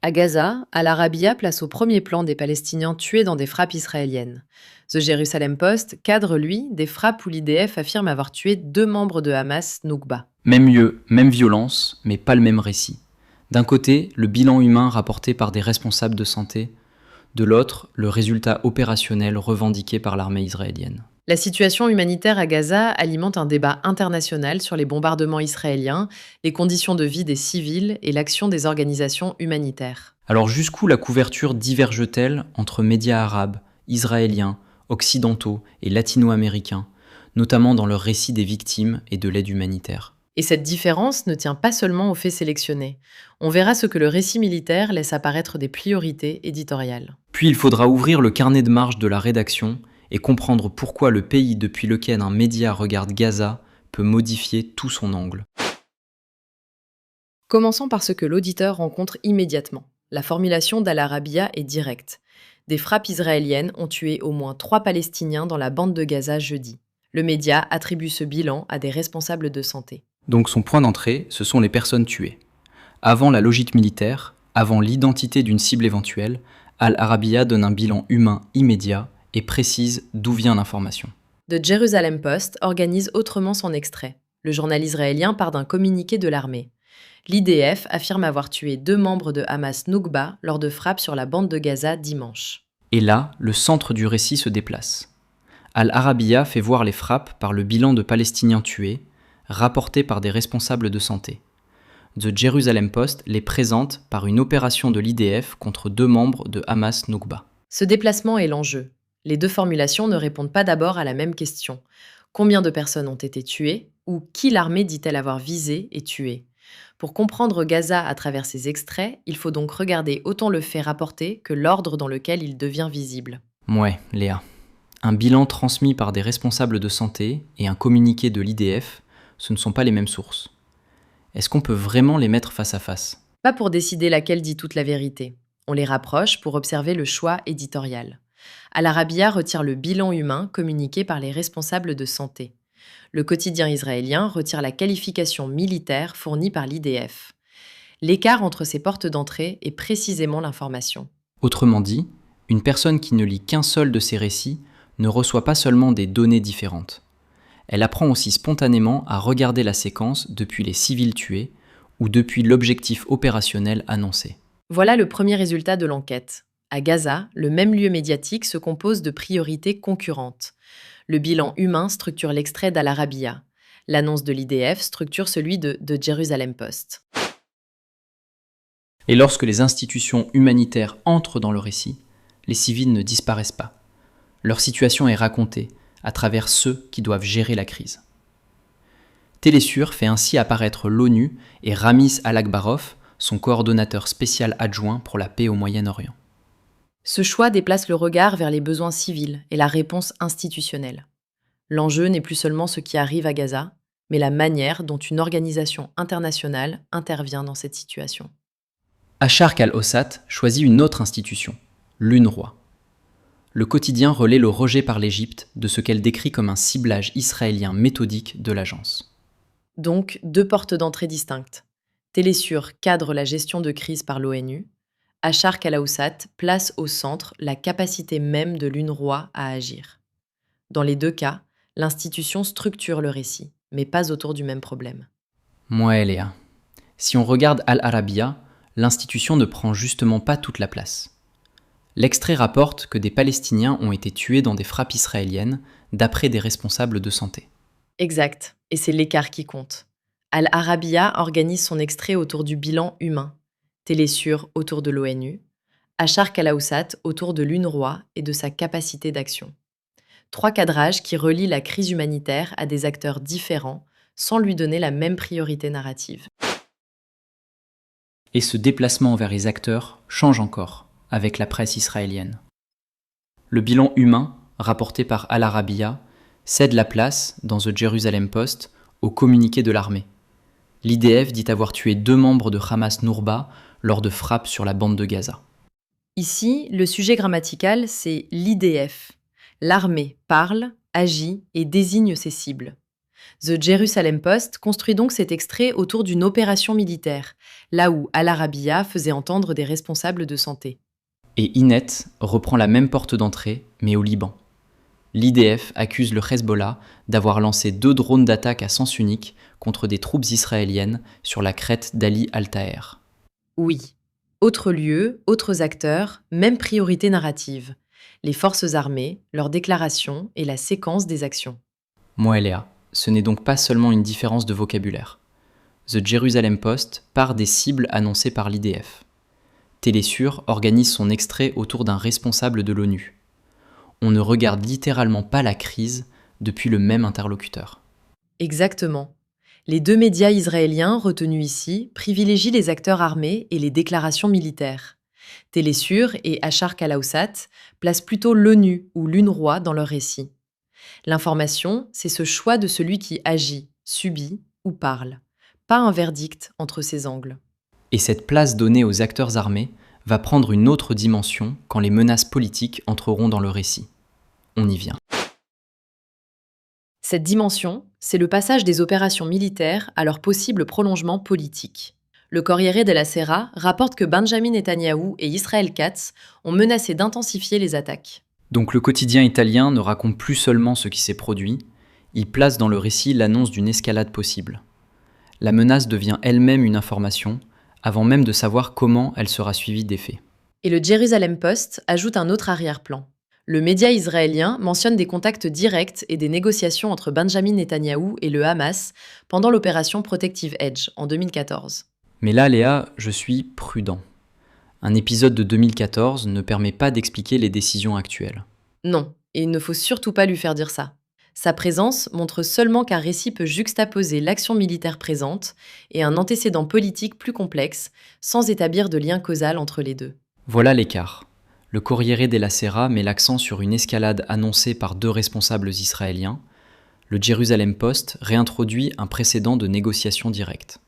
À Gaza, Al-Arabiya place au premier plan des Palestiniens tués dans des frappes israéliennes. The Jerusalem Post cadre, lui, des frappes où l'IDF affirme avoir tué 2 membres de Hamas, Noukba. Même lieu, même violence, mais pas le même récit. D'un côté, le bilan humain rapporté par des responsables de santé, de l'autre, le résultat opérationnel revendiqué par l'armée israélienne. La situation humanitaire à Gaza alimente un débat international sur les bombardements israéliens, les conditions de vie des civils et l'action des organisations humanitaires. Alors jusqu'où la couverture diverge-t-elle entre médias arabes, israéliens, occidentaux et latino-américains, notamment dans leur récit des victimes et de l'aide humanitaire? Et cette différence ne tient pas seulement aux faits sélectionnés. On verra ce que le récit militaire laisse apparaître des priorités éditoriales. Puis il faudra ouvrir le carnet de marche de la rédaction et comprendre pourquoi le pays depuis lequel un média regarde Gaza peut modifier tout son angle. Commençons par ce que l'auditeur rencontre immédiatement. La formulation d'Al-Arabiya est directe. Des frappes israéliennes ont tué au moins 3 Palestiniens dans la bande de Gaza jeudi. Le média attribue ce bilan à des responsables de santé. Donc son point d'entrée, ce sont les personnes tuées. Avant la logique militaire, avant l'identité d'une cible éventuelle, Al-Arabiya donne un bilan humain immédiat et précise d'où vient l'information. The Jerusalem Post organise autrement son extrait. Le journal israélien part d'un communiqué de l'armée. L'IDF affirme avoir tué 2 membres de Hamas Noukba lors de frappes sur la bande de Gaza dimanche. Et là, le centre du récit se déplace. Al-Arabiya fait voir les frappes par le bilan de Palestiniens tués, rapporté par des responsables de santé. The Jerusalem Post les présente par une opération de l'IDF contre 2 membres de Hamas Noukba. Ce déplacement est l'enjeu. Les 2 formulations ne répondent pas d'abord à la même question. Combien de personnes ont été tuées ou qui l'armée dit-elle avoir visé et tué? Pour comprendre Gaza à travers ces extraits, il faut donc regarder autant le fait rapporté que l'ordre dans lequel il devient visible. Ouais, Léa. Un bilan transmis par des responsables de santé et un communiqué de l'IDF, ce ne sont pas les mêmes sources. Est-ce qu'on peut vraiment les mettre face à face? Pas pour décider laquelle dit toute la vérité. On les rapproche pour observer le choix éditorial. Al-Arabiya retire le bilan humain communiqué par les responsables de santé. Le quotidien israélien retire la qualification militaire fournie par l'IDF. L'écart entre ces portes d'entrée est précisément l'information. Autrement dit, une personne qui ne lit qu'un seul de ces récits ne reçoit pas seulement des données différentes. Elle apprend aussi spontanément à regarder la séquence depuis les civils tués ou depuis l'objectif opérationnel annoncé. Voilà le premier résultat de l'enquête. À Gaza, le même lieu médiatique se compose de priorités concurrentes. Le bilan humain structure l'extrait d'Al-Arabiya. L'annonce de l'IDF structure celui de The Jerusalem Post. Et lorsque les institutions humanitaires entrent dans le récit, les civils ne disparaissent pas. Leur situation est racontée à travers ceux qui doivent gérer la crise. Télésur fait ainsi apparaître l'ONU et Ramiz Alakbarov, son coordonnateur spécial adjoint pour la paix au Moyen-Orient. Ce choix déplace le regard vers les besoins civils et la réponse institutionnelle. L'enjeu n'est plus seulement ce qui arrive à Gaza, mais la manière dont une organisation internationale intervient dans cette situation. Acharq al-Ossat choisit une autre institution, l'UNRWA. Le quotidien relaie le rejet par l'Égypte de ce qu'elle décrit comme un ciblage israélien méthodique de l'agence. Donc, 2 portes d'entrée distinctes. Télésur cadre la gestion de crise par l'ONU. Acharq al-Ossat place au centre la capacité même de l'UNRWA à agir. Dans les 2 cas, l'institution structure le récit, mais pas autour du même problème. Ouais, Léa. Si on regarde Al-Arabiya, l'institution ne prend justement pas toute la place. L'extrait rapporte que des Palestiniens ont été tués dans des frappes israéliennes, d'après des responsables de santé. Exact, et c'est l'écart qui compte. Al-Arabiya organise son extrait autour du bilan humain, Télésur autour de l'ONU, Acharq al-Ossat autour de l'UNRWA et de sa capacité d'action. 3 cadrages qui relient la crise humanitaire à des acteurs différents, sans lui donner la même priorité narrative. Et ce déplacement vers les acteurs change encore avec la presse israélienne. Le bilan humain, rapporté par Al-Arabiya, cède la place, dans The Jerusalem Post, au communiqué de l'armée. L'IDF dit avoir tué 2 membres de Hamas Noukba lors de frappes sur la bande de Gaza. Ici, le sujet grammatical, c'est l'IDF. L'armée parle, agit et désigne ses cibles. The Jerusalem Post construit donc cet extrait autour d'une opération militaire, là où Al-Arabiya faisait entendre des responsables de santé. Et Inet reprend la même porte d'entrée, mais au Liban. L'IDF accuse le Hezbollah d'avoir lancé 2 drones d'attaque à sens unique contre des troupes israéliennes sur la crête d'Ali Al-Taher. Oui. Autre lieu, autres acteurs, même priorité narrative. Les forces armées, leurs déclarations et la séquence des actions. Moi et Léa, ce n'est donc pas seulement une différence de vocabulaire. The Jerusalem Post part des cibles annoncées par l'IDF. Télésur organise son extrait autour d'un responsable de l'ONU. On ne regarde littéralement pas la crise depuis le même interlocuteur. Exactement. Les 2 médias israéliens retenus ici privilégient les acteurs armés et les déclarations militaires. Télésur et Acharq al-Awsat placent plutôt l'ONU ou l'UNRWA dans leur récit. L'information, c'est ce choix de celui qui agit, subit ou parle, pas un verdict entre ces angles. Et cette place donnée aux acteurs armés va prendre une autre dimension quand les menaces politiques entreront dans le récit. On y vient. Cette dimension, c'est le passage des opérations militaires à leur possible prolongement politique. Le Corriere della Sera rapporte que Benjamin Netanyahou et Israel Katz ont menacé d'intensifier les attaques. Donc le quotidien italien ne raconte plus seulement ce qui s'est produit, il place dans le récit l'annonce d'une escalade possible. La menace devient elle-même une information, avant même de savoir comment elle sera suivie des faits. Et le Jerusalem Post ajoute un autre arrière-plan. Le média israélien mentionne des contacts directs et des négociations entre Benjamin Netanyahou et le Hamas pendant l'opération Protective Edge en 2014. Mais là, Léa, je suis prudent. Un épisode de 2014 ne permet pas d'expliquer les décisions actuelles. Non, et il ne faut surtout pas lui faire dire ça. Sa présence montre seulement qu'un récit peut juxtaposer l'action militaire présente et un antécédent politique plus complexe, sans établir de lien causal entre les deux. Voilà l'écart. Le Corriere della Sera met l'accent sur une escalade annoncée par 2 responsables israéliens. Le Jerusalem Post réintroduit un précédent de négociation directe.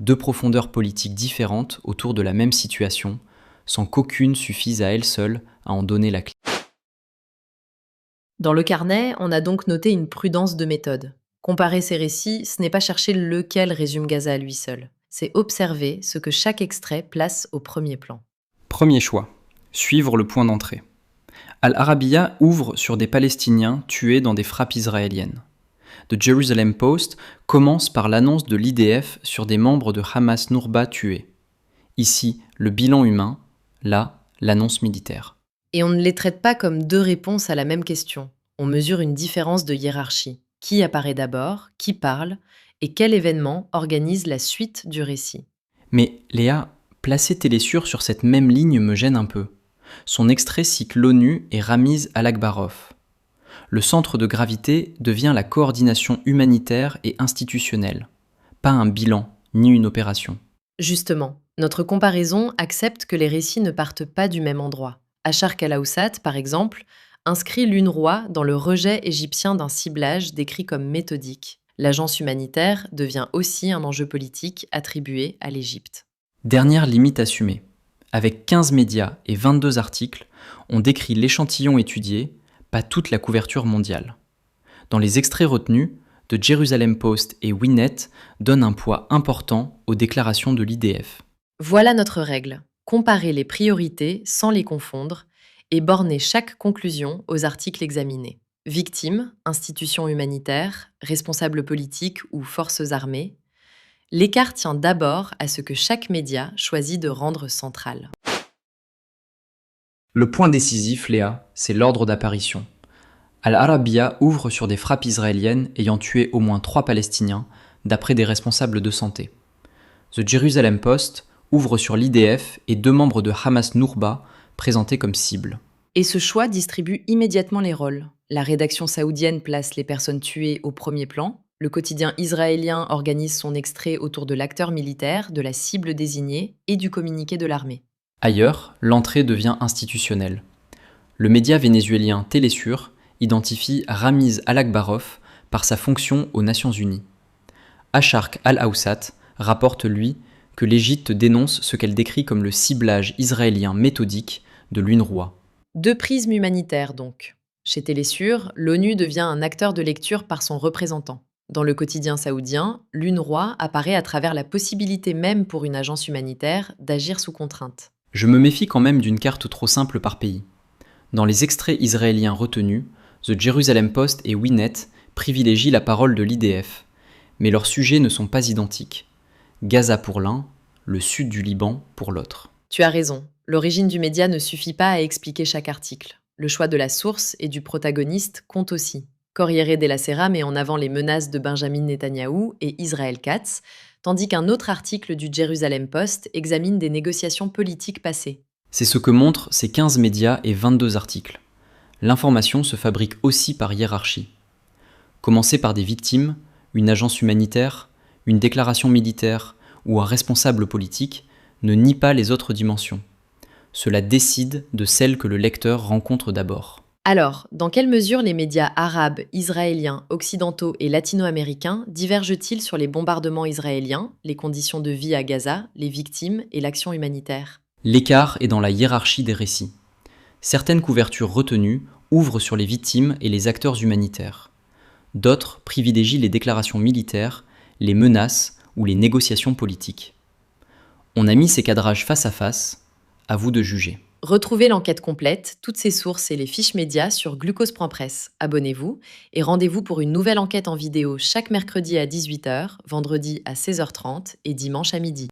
2 profondeurs politiques différentes autour de la même situation, sans qu'aucune suffise à elle seule à en donner la clé. Dans le carnet, on a donc noté une prudence de méthode. Comparer ces récits, ce n'est pas chercher lequel résume Gaza à lui seul. C'est observer ce que chaque extrait place au premier plan. Premier choix, suivre le point d'entrée. Al-Arabiya ouvre sur des Palestiniens tués dans des frappes israéliennes. The Jerusalem Post commence par l'annonce de l'IDF sur des membres de Hamas Nourba tués. Ici, le bilan humain, là, l'annonce militaire. Et on ne les traite pas comme 2 réponses à la même question. On mesure une différence de hiérarchie. Qui apparaît d'abord, qui parle, et quel événement organise la suite du récit. Mais Léa, placer Télésur sur cette même ligne me gêne un peu. Son extrait cite l'ONU et Ramiz Alakbarov. Le centre de gravité devient la coordination humanitaire et institutionnelle, pas un bilan ni une opération. Justement, notre comparaison accepte que les récits ne partent pas du même endroit. Acharq al-Awsat, par exemple, inscrit l'UNRWA dans le rejet égyptien d'un ciblage décrit comme méthodique. L'agence humanitaire devient aussi un enjeu politique attribué à l'Égypte. Dernière limite assumée. Avec 15 médias et 22 articles, on décrit l'échantillon étudié, pas toute la couverture mondiale. Dans les extraits retenus, The Jerusalem Post et Winnet donnent un poids important aux déclarations de l'IDF. Voilà notre règle. Comparer les priorités sans les confondre et borner chaque conclusion aux articles examinés. Victimes, institutions humanitaires, responsables politiques ou forces armées, l'écart tient d'abord à ce que chaque média choisit de rendre central. Le point décisif, Léa, c'est l'ordre d'apparition. Al-Arabiya ouvre sur des frappes israéliennes ayant tué au moins 3 Palestiniens, d'après des responsables de santé. The Jerusalem Post ouvre sur l'IDF et 2 membres de Hamas Nourba, présentés comme cibles. Et ce choix distribue immédiatement les rôles. La rédaction saoudienne place les personnes tuées au premier plan, le quotidien israélien organise son extrait autour de l'acteur militaire, de la cible désignée et du communiqué de l'armée. Ailleurs, l'entrée devient institutionnelle. Le média vénézuélien Télésur identifie Ramiz Alakbarov par sa fonction aux Nations Unies. Acharq al-Awsat rapporte, lui, que l'Égypte dénonce ce qu'elle décrit comme le ciblage israélien méthodique de l'UNRWA. 2 prismes humanitaires donc. Chez Télésur, l'ONU devient un acteur de lecture par son représentant. Dans le quotidien saoudien, l'UNRWA apparaît à travers la possibilité même pour une agence humanitaire d'agir sous contrainte. Je me méfie quand même d'une carte trop simple par pays. Dans les extraits israéliens retenus, The Jerusalem Post et Winnet privilégient la parole de l'IDF, mais leurs sujets ne sont pas identiques. Gaza pour l'un, le sud du Liban pour l'autre. Tu as raison, l'origine du média ne suffit pas à expliquer chaque article. Le choix de la source et du protagoniste compte aussi. Corriere della Sera met en avant les menaces de Benjamin Netanyahou et Israel Katz, tandis qu'un autre article du Jerusalem Post examine des négociations politiques passées. C'est ce que montrent ces 15 médias et 22 articles. L'information se fabrique aussi par hiérarchie. Commencer par des victimes, une agence humanitaire, une déclaration militaire ou un responsable politique ne nie pas les autres dimensions. Cela décide de celle que le lecteur rencontre d'abord. Alors, dans quelle mesure les médias arabes, israéliens, occidentaux et latino-américains divergent-ils sur les bombardements israéliens, les conditions de vie à Gaza, les victimes et l'action humanitaire ? L'écart est dans la hiérarchie des récits. Certaines couvertures retenues ouvrent sur les victimes et les acteurs humanitaires. D'autres privilégient les déclarations militaires, les menaces ou les négociations politiques. On a mis ces cadrages face à face, à vous de juger. Retrouvez l'enquête complète, toutes ses sources et les fiches médias sur Glucose.press. Abonnez-vous et rendez-vous pour une nouvelle enquête en vidéo chaque mercredi à 18h, vendredi à 16h30 et dimanche à midi.